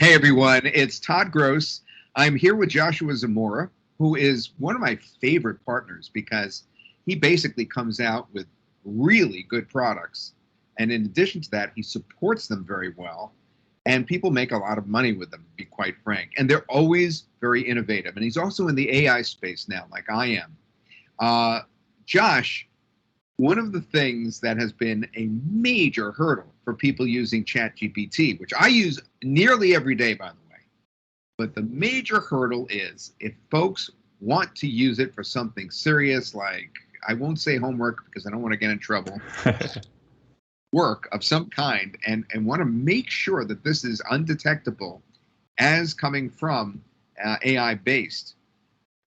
Hey everyone, it's Todd Gross. I'm here with Joshua Zamora, who is one of my favorite partners because he basically comes out with really good products. And in addition to that, he supports them very well. And people make a lot of money with them, to be quite frank. And they're always very innovative. And he's also in the AI space now, like I am. Josh, one of the things that has been a major hurdle for people using ChatGPT, which I use nearly every day, by the way, but the major hurdle is if folks want to use it for something serious, like, I won't say homework because I don't want to get in trouble, work of some kind, and want to make sure that this is undetectable as coming from AI-based,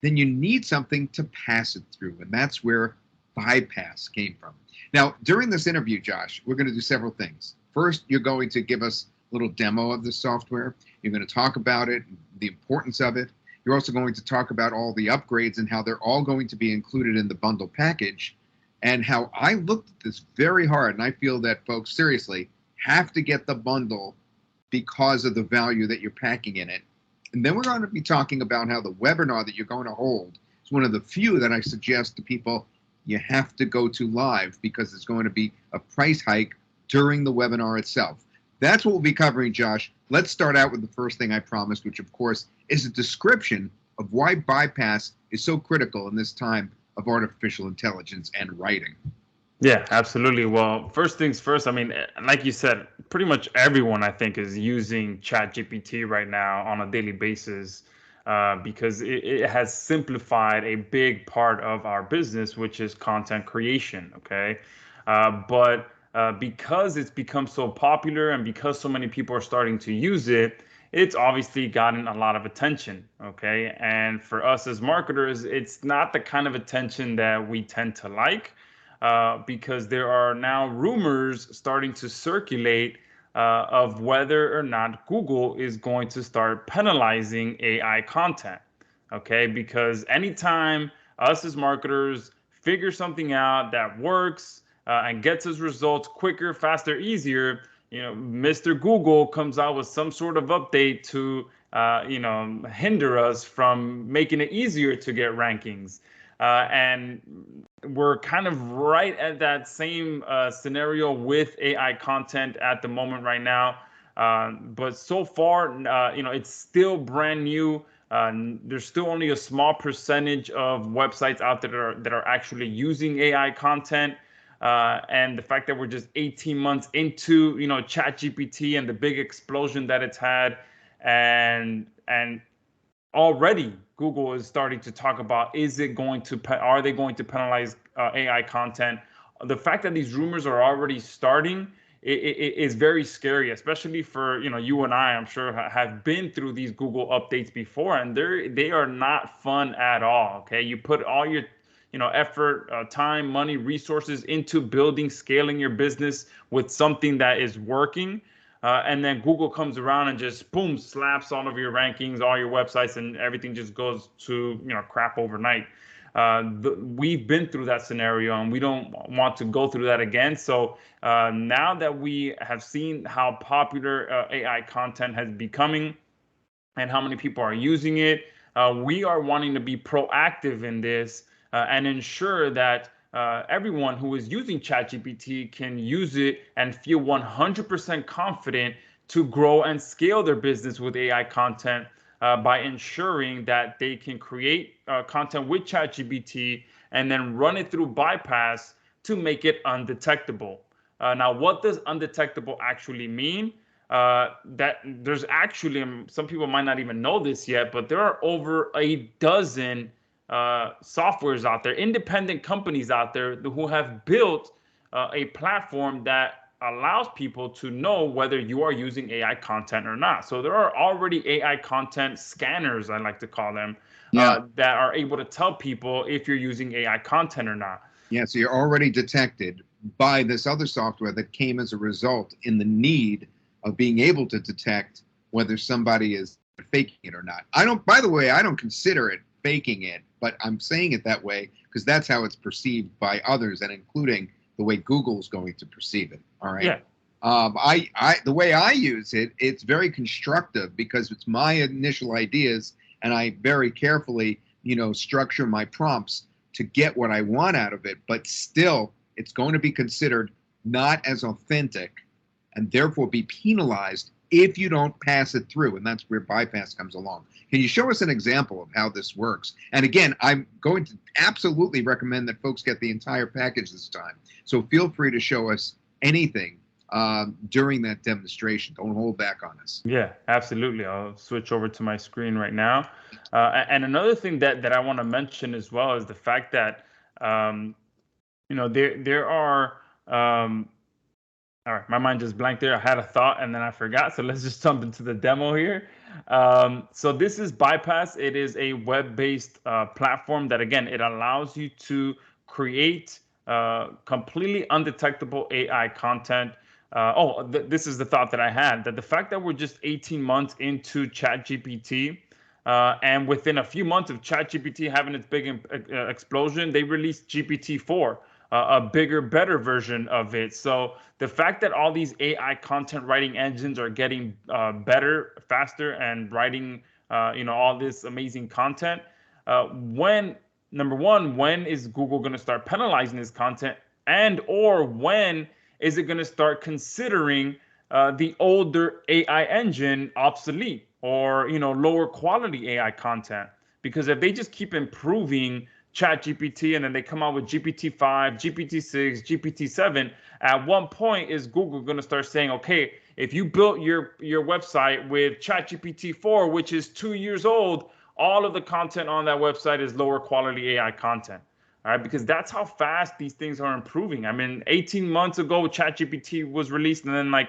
then you need something to pass it through, and that's where ByPaiss came from. Now, during this interview, Josh, we're going to do several things. First, you're going to give us a little demo of the software. You're going to talk about it, the importance of it. You're also going to talk about all the upgrades and how they're all going to be included in the bundle package, and how I looked at this very hard, and I feel that folks seriously have to get the bundle because of the value that you're packing in it. And then we're going to be talking about how the webinar that you're going to hold is one of the few that I suggest to people you have to go to live because it's going to be a price hike during the webinar itself. That's what we'll be covering, Josh. Let's start out with the first thing I promised, which of course is a description of why ByPaiss is so critical in this time of artificial intelligence and writing. Yeah, absolutely. Well, first things first, I mean, like you said, pretty much everyone I think is using ChatGPT right now on a daily basis. Because it has simplified a big part of our business, which is content creation. Okay, but because it's become so popular and because so many people are starting to use it, it's obviously gotten a lot of attention. Okay, and for us as marketers, it's not the kind of attention that we tend to like, because there are now rumors starting to circulate of whether or not Google is going to start penalizing AI content. Okay, because anytime us as marketers figure something out that works and gets us results quicker, faster, easier, Mr. Google comes out with some sort of update to hinder us from making it easier to get rankings. And we're kind of right at that same scenario with AI content at the moment right now. But so far, it's still brand new. There's still only a small percentage of websites out there that are actually using AI content. And the fact that we're just 18 months into, ChatGPT and the big explosion that it's had, and already Google is starting to talk about, are they going to penalize AI content? The fact that these rumors are already starting is very scary, especially for you and I. I'm sure have been through these Google updates before, and they are not fun at all. Okay, you put all your effort, time, money, resources into building, scaling your business with something that is working. And then Google comes around and just boom, slaps all of your rankings, all your websites, and everything just goes to crap overnight. We've been through that scenario, and we don't want to go through that again. So now that we have seen how popular AI content has becoming and how many people are using it, we are wanting to be proactive in this and ensure that everyone who is using ChatGPT can use it and feel 100% confident to grow and scale their business with AI content by ensuring that they can create content with ChatGPT and then run it through ByPaiss to make it undetectable. Now, what does undetectable actually mean? That there's actually, some people might not even know this yet, but there are over a dozen softwares out there, independent companies out there who have built a platform that allows people to know whether you are using AI content or not. So there are already AI content scanners, I like to call them, that are able to tell people if you're using AI content or not. Yeah, so you're already detected by this other software that came as a result in the need of being able to detect whether somebody is faking it or not. By the way, I don't consider it faking it, but I'm saying it that way because that's how it's perceived by others, and including the way Google's going to perceive it. All right. Yeah. The way I use it, it's very constructive because it's my initial ideas, and I very carefully, structure my prompts to get what I want out of it. But still, it's going to be considered not as authentic, and therefore be penalized if you don't pass it through. And that's where ByPaiss comes along. Can you show us an example of how this works? And again, I'm going to absolutely recommend that folks get the entire package this time. So feel free to show us anything during that demonstration. Don't hold back on us. Yeah, absolutely. I'll switch over to my screen right now. And another thing that I want to mention as well is the fact that there are all right, my mind just blanked there. I had a thought and then I forgot. So let's just jump into the demo here. So this is ByPaiss. It is a web-based platform that, again, it allows you to create completely undetectable AI content. This is the thought that I had, that the fact that we're just 18 months into ChatGPT, and within a few months of ChatGPT having its big explosion, they released GPT-4. A bigger, better version of it. So the fact that all these AI content writing engines are getting better, faster, and writing, all this amazing content, number one, when is Google going to start penalizing this content, or when is it going to start considering the older AI engine obsolete, or lower quality AI content? Because if they just keep improving ChatGPT and then they come out with GPT-5, GPT-6, GPT-7, at one point is Google going to start saying, okay, if you built your website with ChatGPT-4, which is 2 years old, all of the content on that website is lower quality AI content. All right, because that's how fast these things are improving. I mean, 18 months ago, ChatGPT was released, and then I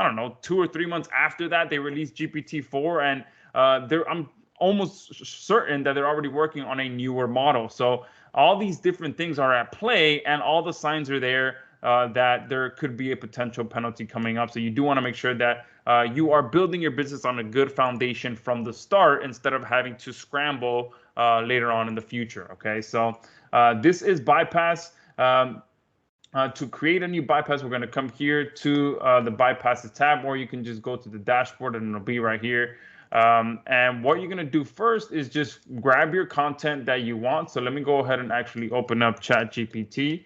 don't know, 2 or 3 months after that, they released GPT-4, and I'm almost certain that they're already working on a newer model. So all these different things are at play, and all the signs are there that there could be a potential penalty coming up. So you do want to make sure that you are building your business on a good foundation from the start, instead of having to scramble later on in the future. Okay, so this is ByPaiss. To create a new ByPaiss, we're going to come here to the ByPaiss tab, or you can just go to the dashboard and it'll be right here. And what you're going to do first is just grab your content that you want. So let me go ahead and actually open up ChatGPT,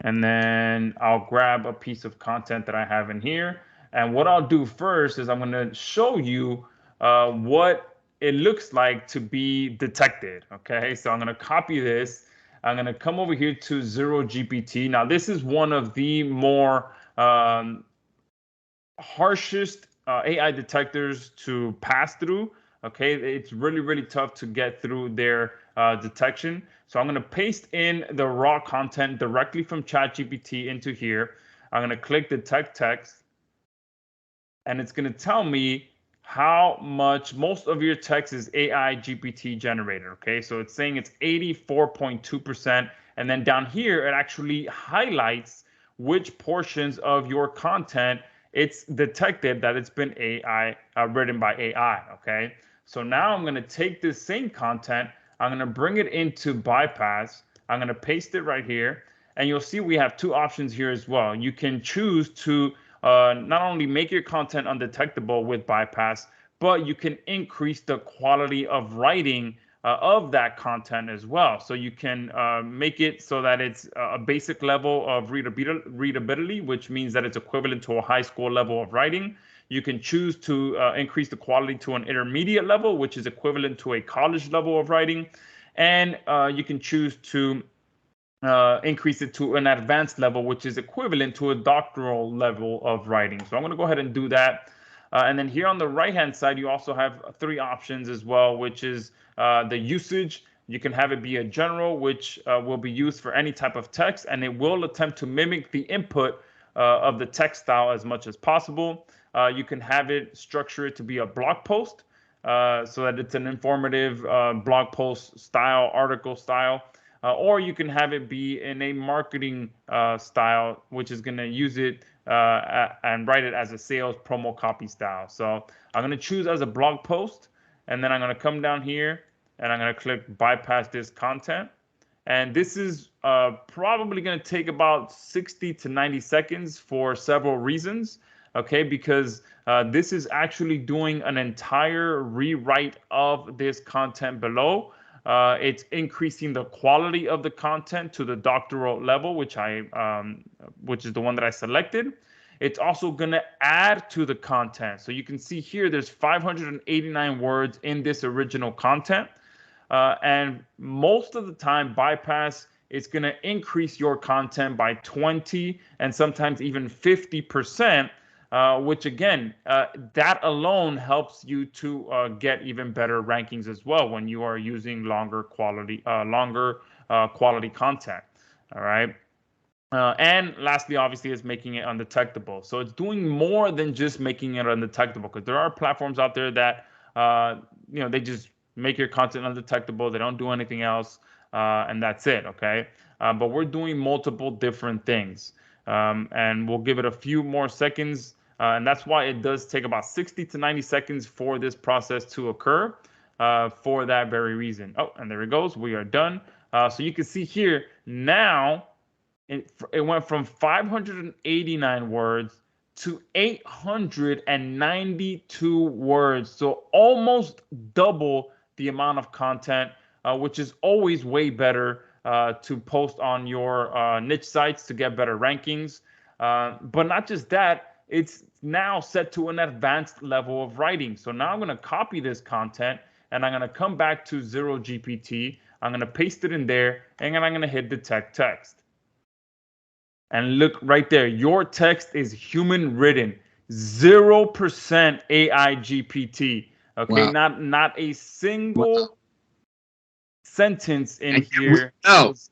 and then I'll grab a piece of content that I have in here. And what I'll do first is I'm going to show you what it looks like to be detected. Okay, so I'm going to copy this. I'm going to come over here to Zero GPT. Now, this is one of the more harshest AI detectors to pass through. Okay, it's really, really tough to get through their detection. So I'm going to paste in the raw content directly from ChatGPT into here. I'm going to click detect text, and it's going to tell me how much most of your text is AI GPT generated. Okay, so it's saying it's 84.2%. And then down here, it actually highlights which portions of your content it's detected that it's been AI written by AI. Okay, so now I'm going to take this same content, I'm going to bring it into ByPaiss, I'm going to paste it right here, and you'll see we have two options here as well. You can choose to not only make your content undetectable with ByPaiss, but you can increase the quality of writing of that content as well. So you can make it so that it's a basic level of readability, which means that it's equivalent to a high school level of writing. You can choose to increase the quality to an intermediate level, which is equivalent to a college level of writing. And you can choose to increase it to an advanced level, which is equivalent to a doctoral level of writing. So I'm going to go ahead and do that. And then here on the right-hand side, you also have three options as well, which is the usage. You can have it be a general, which will be used for any type of text, and it will attempt to mimic the input of the text style as much as possible. You can have it structure it to be a blog post, so that it's an informative blog post style, article style. Or you can have it be in a marketing style, which is going to use it and write it as a sales promo copy style. So I'm going to choose as a blog post, and then I'm going to come down here and I'm going to click bypass this content. And this is probably going to take about 60 to 90 seconds for several reasons. Okay, because this is actually doing an entire rewrite of this content below. It's increasing the quality of the content to the doctoral level, which is the one that I selected. It's also going to add to the content. So you can see here, there's 589 words in this original content. And most of the time, ByPaiss is going to increase your content by 20 and sometimes even 50%, which again, that alone helps you to get even better rankings as well when you are using longer quality content. All right. And lastly, obviously, is making it undetectable. So it's doing more than just making it undetectable, because there are platforms out there that they just make your content undetectable. They don't do anything else, and that's it. Okay, but we're doing multiple different things, and we'll give it a few more seconds, and that's why it does take about 60 to 90 seconds for this process to occur, for that very reason. Oh, and there it goes. We are done. So you can see here now. It went from 589 words to 892 words. So almost double the amount of content, which is always way better to post on your niche sites to get better rankings. But not just that, it's now set to an advanced level of writing. So now I'm going to copy this content and I'm going to come back to ZeroGPT. I'm going to paste it in there and then I'm going to hit detect text. And look right there, your text is human written, 0% AI GPT. Okay, Wow. not a single sentence in And here.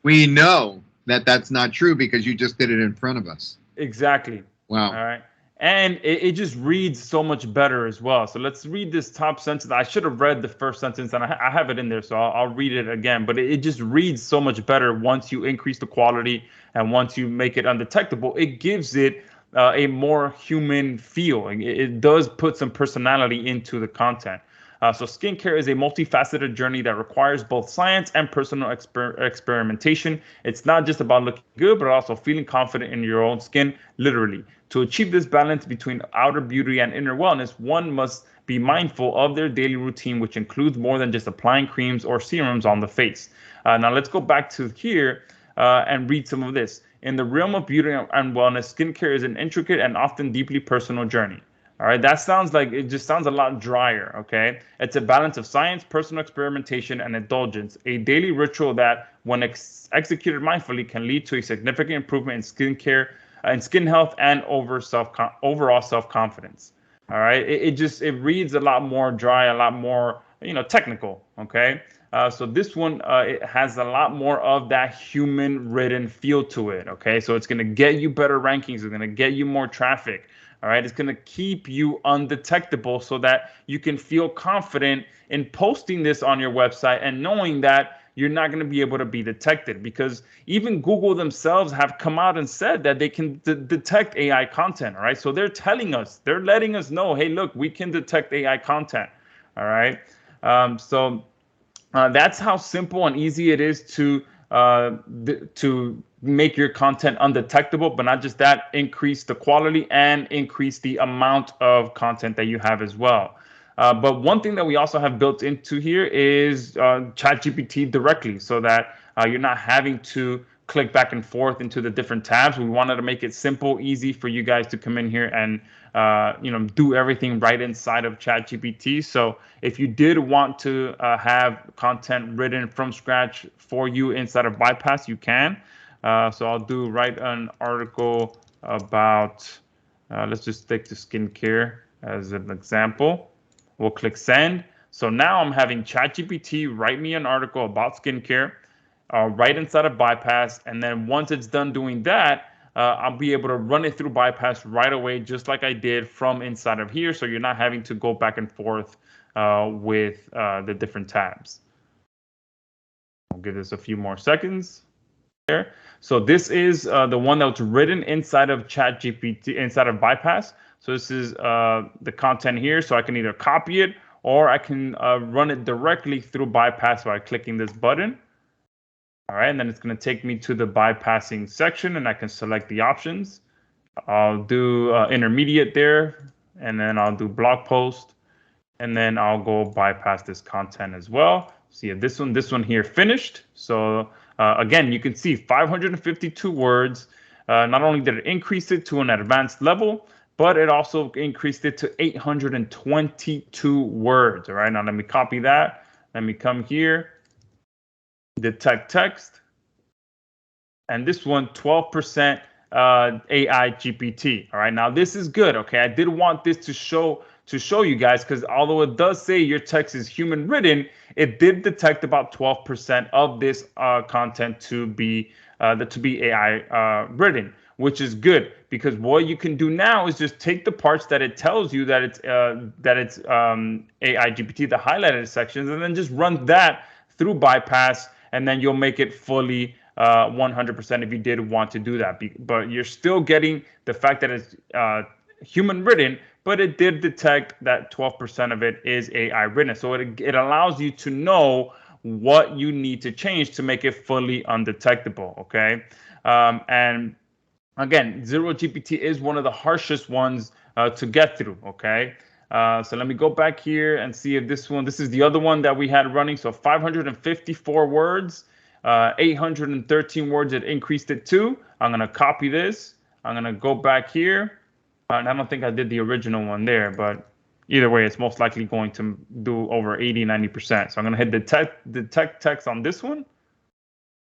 we know that that's not true because you just did it in front of us. Exactly. Wow. All right. And it just reads so much better as well. So let's read this top sentence. I should have read the first sentence, and I have it in there, so I'll read it again. But it just reads so much better once you increase the quality and once you make it undetectable. It gives it a more human feel. It does put some personality into the content. So skincare is a multifaceted journey that requires both science and personal experimentation. It's not just about looking good, but also feeling confident in your own skin, literally. To achieve this balance between outer beauty and inner wellness, one must be mindful of their daily routine, which includes more than just applying creams or serums on the face. Now let's go back to here and read some of this. In the realm of beauty and wellness, skincare is an intricate and often deeply personal journey. All right, that sounds like, it just sounds a lot drier, okay? It's a balance of science, personal experimentation, and indulgence, a daily ritual that, when executed mindfully, can lead to a significant improvement in skincare, in skin health, and overall self-confidence. All right, it reads a lot more dry, a lot more, technical, okay? So this one, it has a lot more of that human written feel to it, okay? So it's going to get you better rankings, it's going to get you more traffic. All right, it's going to keep you undetectable so that you can feel confident in posting this on your website and knowing that you're not going to be able to be detected, because even Google themselves have come out and said that they can detect AI content. All right, so they're telling us, they're letting us know, hey, look, we can detect AI content. All right, so that's how simple and easy it is to make your content undetectable. But not just that, increase the quality and increase the amount of content that you have as well. But one thing that we also have built into here is ChatGPT directly, so that you're not having to click back and forth into the different tabs. We wanted to make it simple, easy for you guys to come in here and do everything right inside of ChatGPT. So if you did want to have content written from scratch for you inside of ByPaiss, you can. So I'll write an article about, let's just take the skincare as an example. We'll click send. So now I'm having ChatGPT write me an article about skincare right inside of ByPaiss. And then once it's done doing that, I'll be able to run it through ByPaiss right away, just like I did from inside of here. So you're not having to go back and forth with the different tabs. I'll give this a few more seconds there. So this is the one that's written inside of ChatGPT, inside of ByPaiss. So this is the content here. So I can either copy it or I can run it directly through ByPaiss by clicking this button. All right, and then it's going to take me to the bypassing section, and I can select the options. I'll do intermediate there, and then I'll do blog post, and then I'll go bypass this content as well. See if this one here finished. So again, you can see 552 words. Not only did it increase it to an advanced level, but it also increased it to 822 words. All right, now let me copy that. Let me come here, detect text, and this one 12% AI GPT. All right, now this is good. Okay, I did want this to show you guys, because although it does say your text is human written, it did detect about 12% of this content to be AI written, which is good, because what you can do now is just take the parts that it tells you that it's AI GPT, the highlighted sections, and then just run that through ByPaiss, and then you'll make it fully 100% if you did want to do that. But you're still getting the fact that it's human written, but it did detect that 12% of it is AI written. So it allows you to know what you need to change to make it fully undetectable. Okay. And again, Zero GPT is one of the harshest ones to get through. Okay. So let me go back here and see if this is the other one that we had running. So 554 words, 813 words, it increased it to. I'm going to copy this. I'm going to go back here. And I don't think I did the original one there, but either way, it's most likely going to do over 80-90%. So I'm going to hit detect text on this one.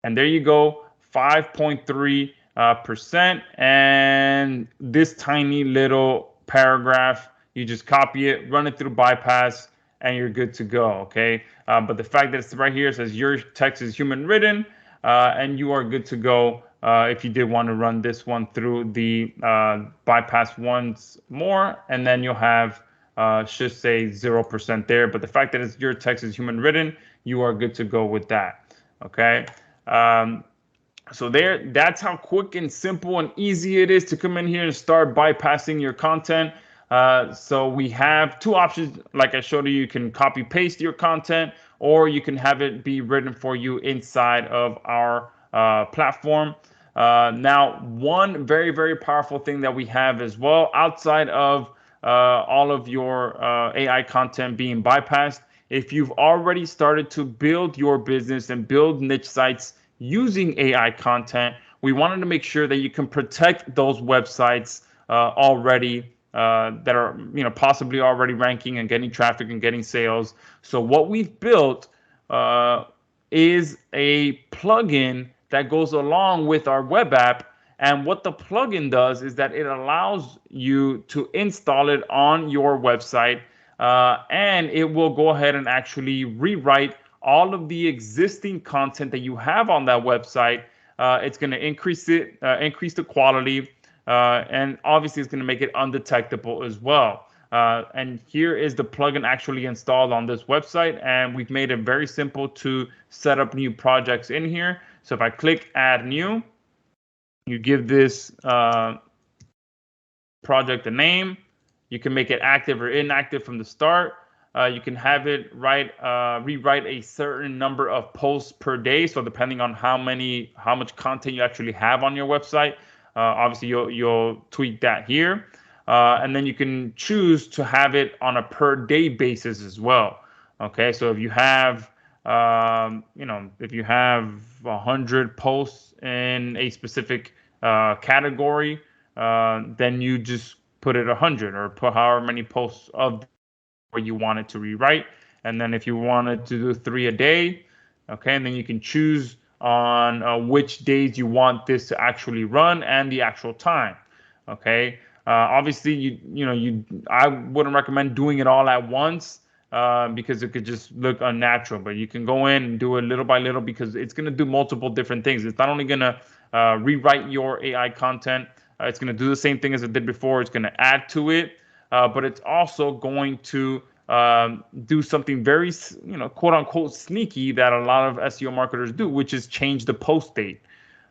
And there you go, 5.3%. And this tiny little paragraph, you just copy it, run it through ByPaiss, and you're good to go. Okay. But the fact that it's right here, it says your text is human written, and you are good to go. If you did want to run this one through the ByPaiss once more, and then you'll have should say 0% there. But the fact that your text is human written, you are good to go with that. Okay. So that's how quick and simple and easy it is to come in here and start bypassing your content. So we have two options. Like I showed you, you can copy paste your content, or you can have it be written for you inside of our platform. Now, one very, very powerful thing that we have as well, outside of all of your AI content being bypassed, if you've already started to build your business and build niche sites using AI content, we wanted to make sure that you can protect those websites already that are possibly already ranking and getting traffic and getting sales. So what we've built is a plugin that goes along with our web app. And what the plugin does is that it allows you to install it on your website, and it will go ahead and actually rewrite all of the existing content that you have on that website. It's going to increase the quality, and obviously it's going to make it undetectable as well. And here is the plugin actually installed on this website, and we've made it very simple to set up new projects in here. So if I click add new, you give this project a name. You can make it active or inactive from the start. You can have it rewrite a certain number of posts per day. So depending on how much content you actually have on your website, obviously you'll tweak that here. And then you can choose to have it on a per day basis as well. Okay, so if you have if you have 100 posts in a specific category, then you just put it 100, or put however many posts of where you want it to rewrite. And then if you wanted to do 3 a day, okay, and then you can choose on which days you want this to actually run and the actual time. Okay, obviously I wouldn't recommend doing it all at once, because it could just look unnatural. But you can go in and do it little by little, because it's going to do multiple different things. It's not only going to rewrite your AI content, it's going to do the same thing as it did before. It's going to add to it, but it's also going to do something very, quote unquote, sneaky that a lot of SEO marketers do, which is change the post date.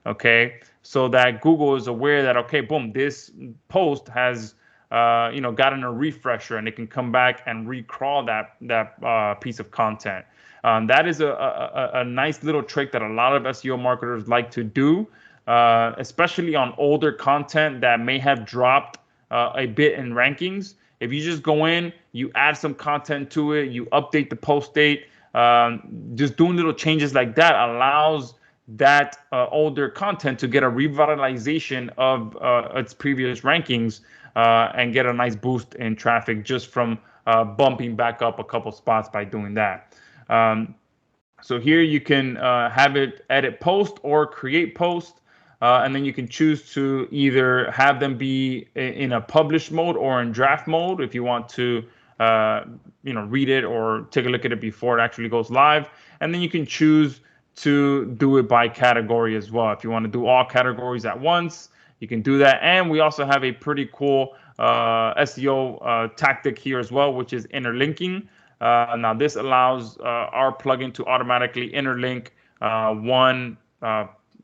Okay, so that Google is aware that, okay, boom, this post has gotten a refresher, and it can come back and recrawl that piece of content. That is a nice little trick that a lot of SEO marketers like to do, especially on older content that may have dropped a bit in rankings. If you just go in, you add some content to it, you update the post date, just doing little changes like that allows that older content to get a revitalization of its previous rankings and get a nice boost in traffic just from bumping back up a couple spots by doing that. So here you can have it edit post or create post. And then you can choose to either have them be in a publish mode or in draft mode if you want to read it or take a look at it before it actually goes live. And then you can choose to do it by category as well. If you want to do all categories at once, you can do that. And we also have a pretty cool SEO tactic here as well, which is interlinking. Now this allows our plugin to automatically interlink one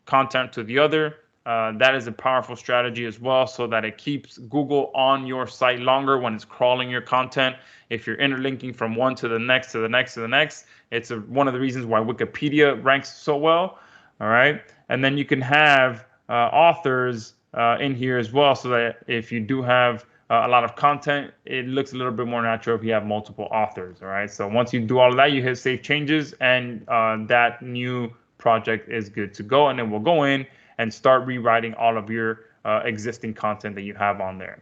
content to the other. That is a powerful strategy as well, so that it keeps Google on your site longer when it's crawling your content. If you're interlinking from one to the next, to the next, to the next, it's one of the reasons why Wikipedia ranks so well. All right. And then you can have authors in here as well, so that if you do have a lot of content, it looks a little bit more natural if you have multiple authors. All right. So once you do all of that, you hit save changes, and that new project is good to go. And then we'll go in and start rewriting all of your existing content that you have on there.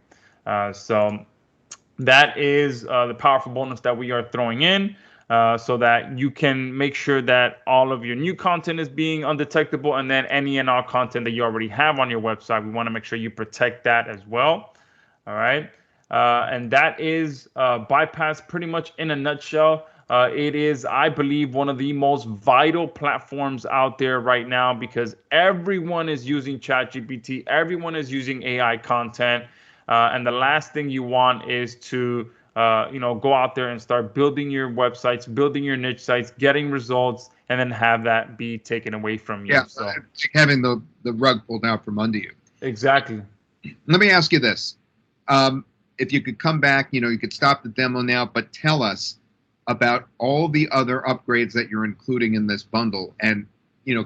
So that is the powerful bonus that we are throwing in, so that you can make sure that all of your new content is being undetectable, and then any and all content that you already have on your website, we want to make sure you protect that as well. All right. And that is ByPaiss pretty much in a nutshell. It is, I believe, one of the most vital platforms out there right now, because everyone is using ChatGPT, everyone is using AI content, and the last thing you want is to go out there and start building your websites, building your niche sites, getting results, and then have that be taken away from you. Yeah, so having the rug pulled out from under you. Exactly. Let me ask you this. If you could come back, you could stop the demo now, but tell us about all the other upgrades that you're including in this bundle, and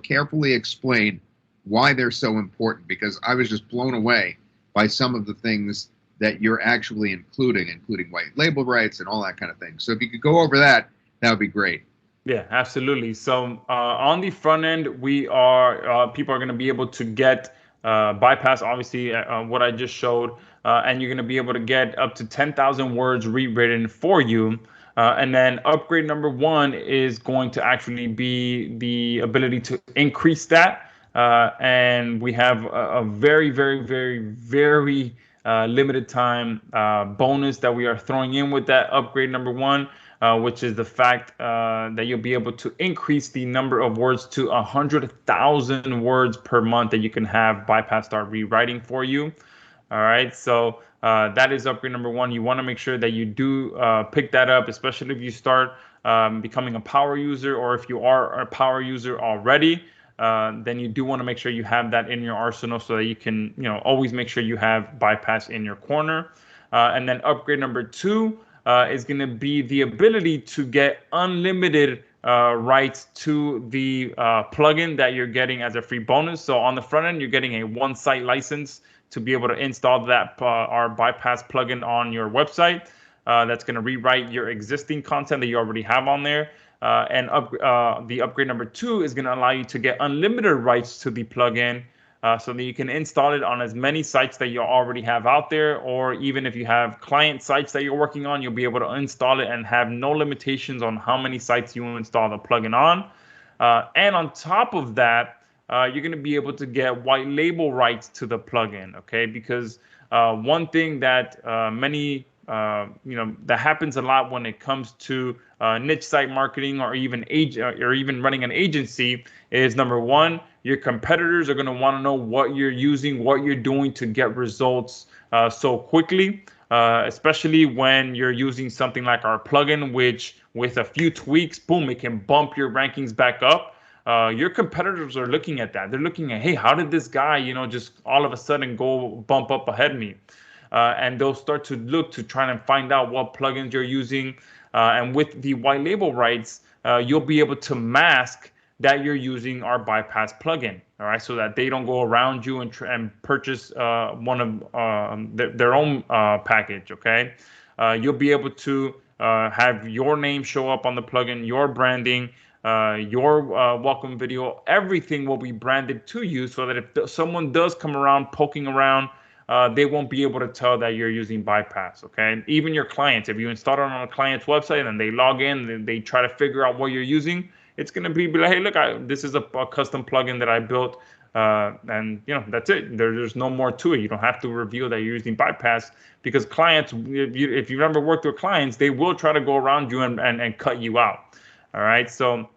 carefully explain why they're so important, because I was just blown away by some of the things that you're actually including white label rights and all that kind of thing. So if you could go over that, that would be great. Yeah, absolutely. So on the front end, we are people are going to be able to get ByPaiss, obviously, what I just showed, and you're going to be able to get up to 10,000 words rewritten for you. And then upgrade number 1 is going to actually be the ability to increase that. And we have a very, very, very, very limited time bonus that we are throwing in with that upgrade number 1, which is the fact that you'll be able to increase the number of words to 100,000 words per month that you can have ByPaiss start rewriting for you. All right. So that is upgrade number 1. You want to make sure that you do pick that up, especially if you start becoming a power user, or if you are a power user already, then you do want to make sure you have that in your arsenal, so that you can always make sure you have ByPaiss in your corner. And then upgrade number 2 is going to be the ability to get unlimited rights to the plugin that you're getting as a free bonus. So on the front end, you're getting a 1-site license to be able to install that our ByPaiss plugin on your website. That's going to rewrite your existing content that you already have on there. And the upgrade number 2 is going to allow you to get unlimited rights to the plugin, so that you can install it on as many sites that you already have out there, or even if you have client sites that you're working on, you'll be able to install it and have no limitations on how many sites you install the plugin on. And on top of that, you're going to be able to get white label rights to the plugin, okay? Because one thing that that happens a lot when it comes to niche site marketing, or even running an agency, is number 1, your competitors are going to want to know what you're using, what you're doing to get results so quickly, especially when you're using something like our plugin, which with a few tweaks, boom, it can bump your rankings back up. Your competitors are looking at that. They're looking at, hey, how did this guy, just all of a sudden go bump up ahead of me? and they'll start to look to try and find out what plugins you're using. And with the white label rights, you'll be able to mask that you're using our ByPaiss plugin, all right, so that they don't go around you and purchase one of their own package, okay? You'll be able to have your name show up on the plugin, your branding, your welcome video, everything will be branded to you so that if someone does come around poking around, they won't be able to tell that you're using ByPaiss, okay? Even your clients, if you install it on a client's website and they log in and they try to figure out what you're using, it's going to be like, hey, look, this is a custom plugin that I built, and that's it. There's no more to it. You don't have to reveal that you're using ByPaiss, because clients, if you've ever worked with clients, they will try to go around you and cut you out. All right, so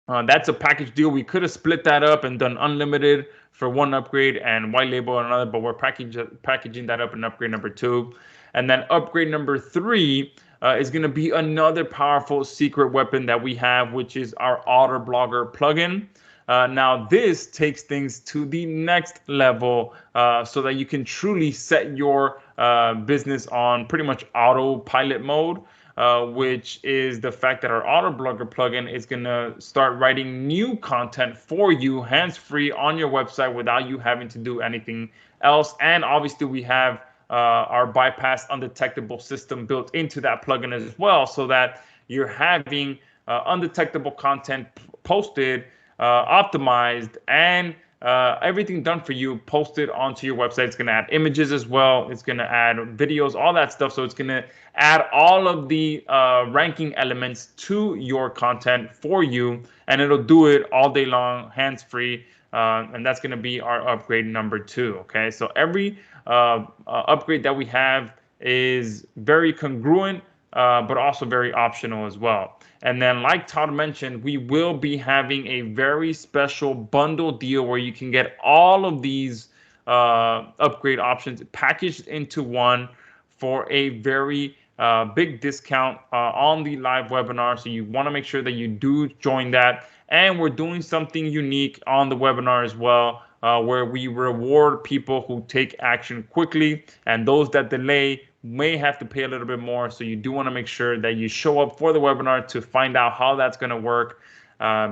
that's a package deal. We could have split that up and done unlimited for one upgrade and white label another, but we're packaging that up in upgrade number 2. And then upgrade number 3 is going to be another powerful secret weapon that we have, which is our Otter Blogger plugin. Now this takes things to the next level, so that you can truly set your business on pretty much autopilot mode, which is the fact that our Otter Blogger plugin is going to start writing new content for you hands-free on your website without you having to do anything else. And obviously we have our ByPaiss Undetectable system built into that plugin as well, so that you're having undetectable content posted, optimized, and everything done for you posted onto your website. It's going to add images as well. It's going to add videos, all that stuff. So it's going to add all of the ranking elements to your content for you, and it'll do it all day long, hands-free. And that's going to be our upgrade number 2. Okay, so every upgrade that we have is very congruent, but also very optional as well. And then, like Todd mentioned, we will be having a very special bundle deal where you can get all of these upgrade options packaged into one for a very big discount on the live webinar. So you want to make sure that you do join that. And we're doing something unique on the webinar as well, where we reward people who take action quickly, and those that delay may have to pay a little bit more. So you do want to make sure that you show up for the webinar to find out how that's going to work,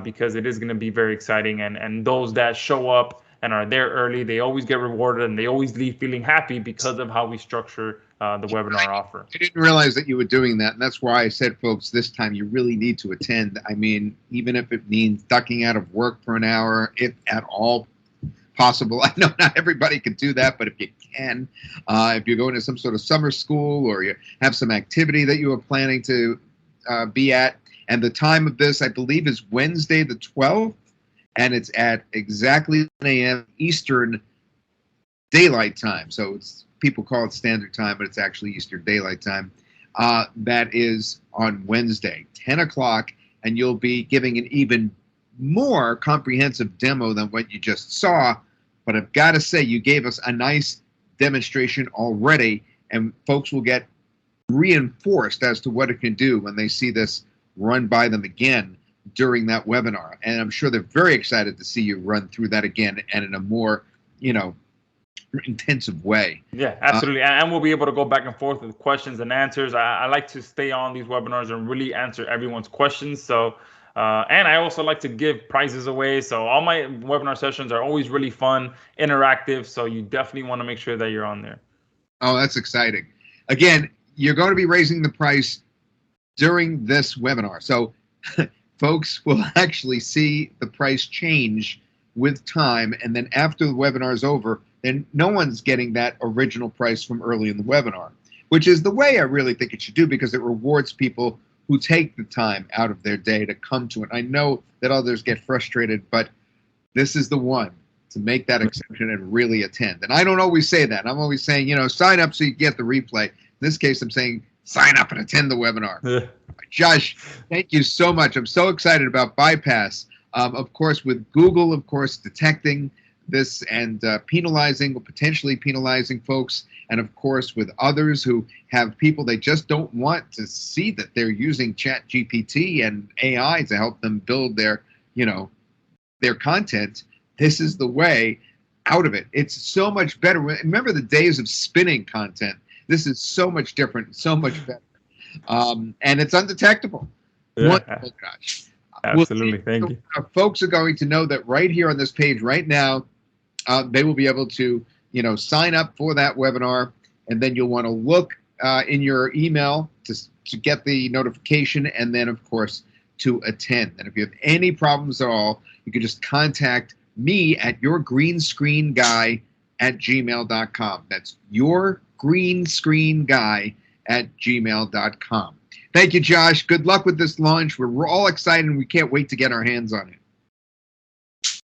because it is going to be very exciting. And those that show up and are there early, they always get rewarded, and they always leave feeling happy because of how we structure the webinar offer. I didn't realize that you were doing that, and that's why I said, folks, this time you really need to attend. I mean, even if it means ducking out of work for an hour, if at all possible. I know not everybody can do that, but if you can, if you're going to some sort of summer school or you have some activity that you are planning to be at, and the time of this, I believe, is Wednesday the 12th, and it's at exactly 10 a.m. Eastern Daylight Time. So it's, people call it Standard Time, but it's actually Eastern Daylight Time. That is on Wednesday, 10 o'clock, and you'll be giving an even more comprehensive demo than what you just saw. But I've got to say, you gave us a nice demonstration already, and folks will get reinforced as to what it can do when they see this run by them again during that webinar. And I'm sure they're very excited to see you run through that again, and in a more, intensive way. Yeah, absolutely. And we'll be able to go back and forth with questions and answers. I like to stay on these webinars and really answer everyone's questions. So, and I also like to give prizes away. So all my webinar sessions are always really fun, interactive. So you definitely want to make sure that you're on there. Oh, that's exciting. Again, you're going to be raising the price during this webinar. So folks will actually see the price change with time. And then after the webinar is over, then no one's getting that original price from early in the webinar, which is the way I really think it should do, because it rewards people who take the time out of their day to come to it. I know that others get frustrated, but this is the one to make that exception and really attend. And I don't always say that. I'm always saying, sign up so you get the replay. In this case, I'm saying sign up and attend the webinar. Josh, thank you so much. I'm so excited about ByPaiss. Of course, with Google, of course, detecting this and penalizing or potentially penalizing folks, and of course with others who have people they just don't want to see that they're using ChatGPT and AI to help them build their their content. This is the way. out of it. It's so much better. Remember the days of spinning content. This is so much different, so much better. And it's undetectable. Yeah, Wonderful, Josh. absolutely. Thank you. Folks are going to know that right here on this page right now, they will be able to, sign up for that webinar, and then you'll want to look in your email to get the notification, and then, of course, to attend. And if you have any problems at all, you can just contact me at yourgreenscreenguy@gmail.com. That's yourgreenscreenguy@gmail.com. Thank you, Josh. Good luck with this launch. We're all excited, and we can't wait to get our hands on it.